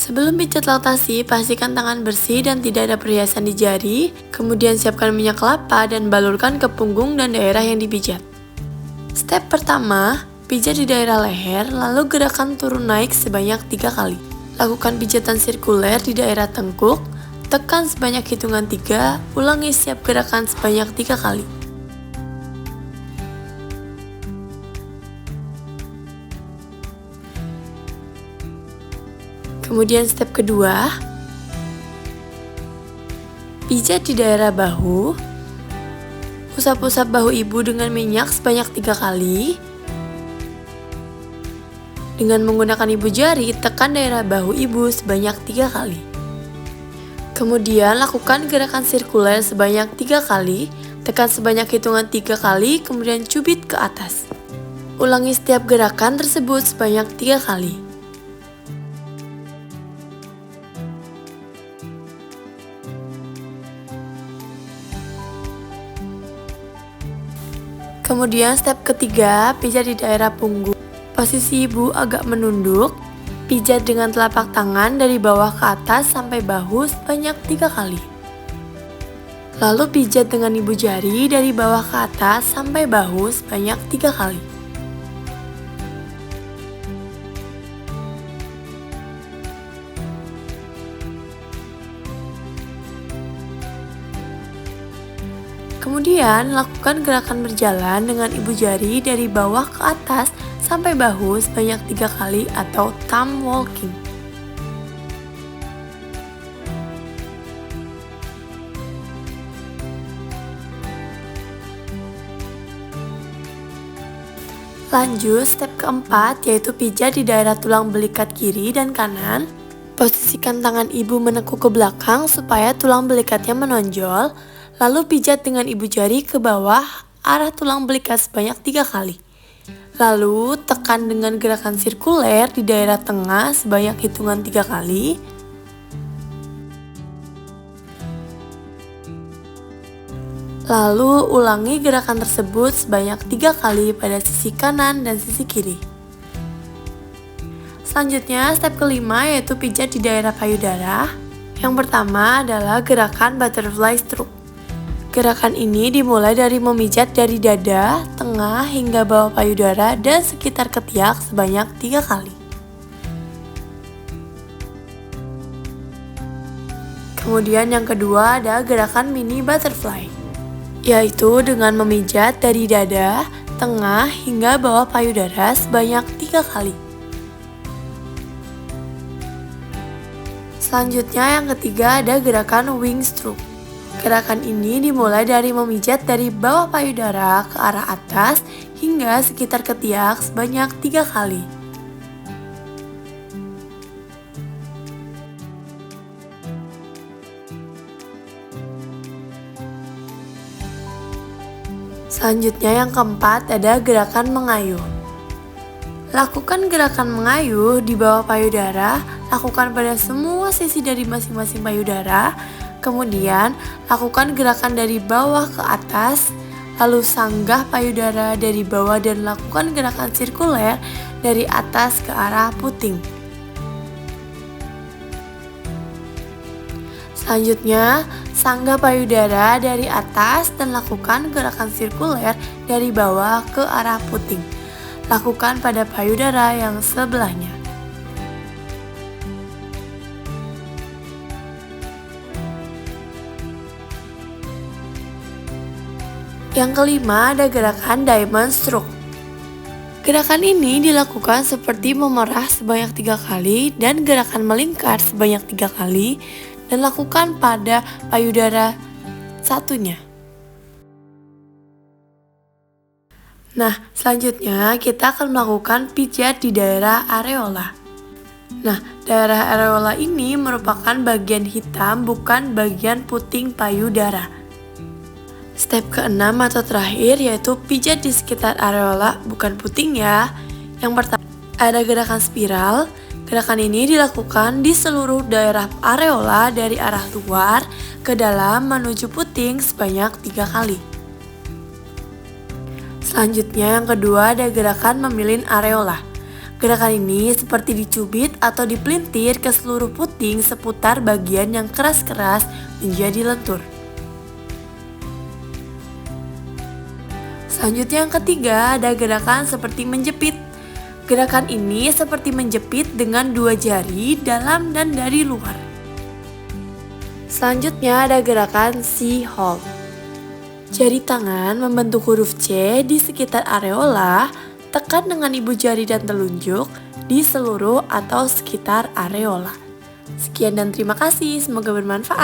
Sebelum pijat laktasi, pastikan tangan bersih dan tidak ada perhiasan di jari. Kemudian siapkan minyak kelapa dan balurkan ke punggung dan daerah yang dipijat. Step pertama, pijat di daerah leher, lalu gerakan turun naik sebanyak 3 kali. Lakukan pijatan sirkuler di daerah tengkuk, tekan sebanyak hitungan 3, ulangi setiap gerakan sebanyak 3 kali. Kemudian step kedua, pijat di daerah bahu. Usap-usap bahu ibu dengan minyak sebanyak 3 kali. Dengan menggunakan ibu jari, tekan daerah bahu ibu sebanyak 3 kali. Kemudian lakukan gerakan sirkuler sebanyak 3 kali, tekan sebanyak hitungan 3 kali, kemudian cubit ke atas. Ulangi setiap gerakan tersebut sebanyak 3 kali. Kemudian step ketiga, pijat di daerah punggung. Posisi ibu agak menunduk, pijat dengan telapak tangan dari bawah ke atas sampai bahu sebanyak 3 kali. Lalu pijat dengan ibu jari dari bawah ke atas sampai bahu sebanyak 3 kali. Kemudian, lakukan gerakan berjalan dengan ibu jari dari bawah ke atas sampai bahu sebanyak 3 kali atau thumb walking. Lanjut, step keempat yaitu pijat di daerah tulang belikat kiri dan kanan. Posisikan tangan ibu menekuk ke belakang supaya tulang belikatnya menonjol. Lalu pijat dengan ibu jari ke bawah arah tulang belikat sebanyak 3 kali. Lalu tekan dengan gerakan sirkuler di daerah tengah sebanyak hitungan 3 kali. Lalu ulangi gerakan tersebut sebanyak 3 kali pada sisi kanan dan sisi kiri. Selanjutnya step kelima yaitu pijat di daerah payudara. Yang pertama adalah gerakan butterfly stroke. Gerakan ini dimulai dari memijat dari dada, tengah hingga bawah payudara dan sekitar ketiak sebanyak 3 kali. Kemudian yang kedua ada gerakan mini butterfly, yaitu dengan memijat dari dada, tengah hingga bawah payudara sebanyak 3 kali. Selanjutnya yang ketiga ada gerakan wing stroke. Gerakan ini dimulai dari memijat dari bawah payudara ke arah atas hingga sekitar ketiak sebanyak 3 kali. Selanjutnya yang keempat ada gerakan mengayuh. Lakukan gerakan mengayuh di bawah payudara, lakukan pada semua sisi dari masing-masing payudara. Kemudian, lakukan gerakan dari bawah ke atas, lalu sanggah payudara dari bawah dan lakukan gerakan sirkuler dari atas ke arah puting. Selanjutnya, sanggah payudara dari atas dan lakukan gerakan sirkuler dari bawah ke arah puting. Lakukan pada payudara yang sebelahnya. Yang kelima ada gerakan diamond stroke. Gerakan ini dilakukan seperti memerah sebanyak 3 kali dan gerakan melingkar sebanyak 3 kali dan lakukan pada payudara satunya. Nah, selanjutnya kita akan melakukan pijat di daerah areola. Nah, daerah areola ini merupakan bagian hitam bukan bagian puting payudara. Step keenam atau terakhir yaitu pijat di sekitar areola, bukan puting ya. Yang pertama ada gerakan spiral. Gerakan ini dilakukan di seluruh daerah areola dari arah luar ke dalam menuju puting sebanyak 3 kali. Selanjutnya yang kedua ada gerakan memilin areola. Gerakan ini seperti dicubit atau dipelintir ke seluruh puting seputar bagian yang keras-keras menjadi lentur. Selanjutnya yang ketiga ada gerakan seperti menjepit. Gerakan ini seperti menjepit dengan dua jari dalam dan dari luar. Selanjutnya ada gerakan C hold. Jari tangan membentuk huruf C di sekitar areola. Tekan dengan ibu jari dan telunjuk di seluruh atau sekitar areola. Sekian dan terima kasih, semoga bermanfaat.